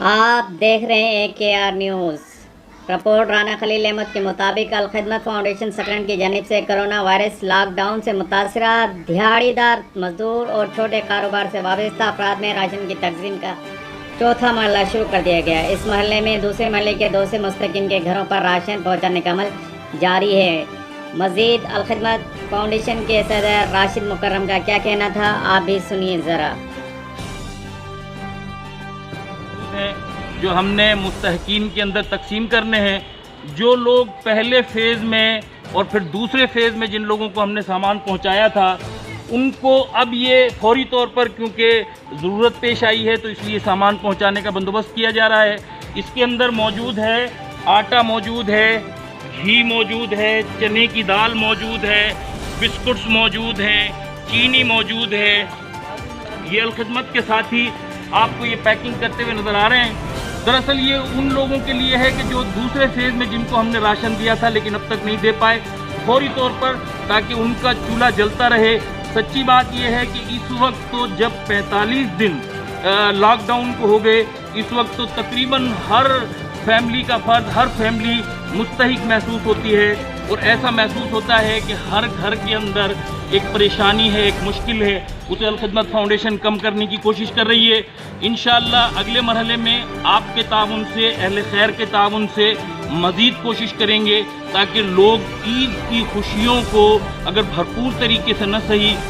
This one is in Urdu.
آپ دیکھ رہے ہیں KR نیوز۔ رپورٹ رانا خلیل احمد کے مطابق الخدمت فاؤنڈیشن سکرنٹ کی جانب سے کرونا وائرس لاک ڈاؤن سے متاثرہ دیہڑی دار مزدور اور چھوٹے کاروبار سے وابستہ افراد میں راشن کی تقسیم کا چوتھا مرحلہ شروع کر دیا گیا۔ اس مرحلے میں دوسرے مرحلے کے 2 سے مستحقین کے گھروں پر راشن پہنچانے کا عمل جاری ہے۔ مزید الخدمت فاؤنڈیشن کے صدر راشد مکرم کا کیا کہنا تھا، آپ بھی سنیے ذرا۔ جو ہم نے مستحقین کے اندر تقسیم کرنے ہیں، جو لوگ پہلے فیز میں اور پھر دوسرے فیز میں جن لوگوں کو ہم نے سامان پہنچایا تھا، ان کو اب یہ فوری طور پر کیونکہ ضرورت پیش آئی ہے تو اس لیے سامان پہنچانے کا بندوبست کیا جا رہا ہے۔ اس کے اندر موجود ہے آٹا، موجود ہے گھی، موجود ہے چنے کی دال، موجود ہے بسکٹس، موجود ہیں چینی، موجود ہے۔ یہ الخدمت کے ساتھی آپ کو یہ پیکنگ کرتے ہوئے نظر آ رہے ہیں۔ دراصل یہ ان لوگوں کے لیے ہے کہ جو دوسرے فیز میں جن کو ہم نے راشن دیا تھا لیکن اب تک نہیں دے پائے، فوری طور پر تاکہ ان کا چولہا جلتا رہے۔ سچی بات یہ ہے کہ اس وقت تو جب 45 دن لاک ڈاؤن کو ہو گئے، اس وقت تو تقریباً ہر فیملی کا فرد، ہر فیملی مستحق محسوس ہوتی ہے، اور ایسا محسوس ہوتا ہے کہ ہر گھر کے اندر ایک پریشانی ہے، ایک مشکل ہے، اسے الخدمت فاؤنڈیشن کم کرنے کی کوشش کر رہی ہے۔ انشاءاللہ اگلے مرحلے میں آپ کے تعاون سے، اہل خیر کے تعاون سے مزید کوشش کریں گے تاکہ لوگ عید کی خوشیوں کو اگر بھرپور طریقے سے نہ صحیح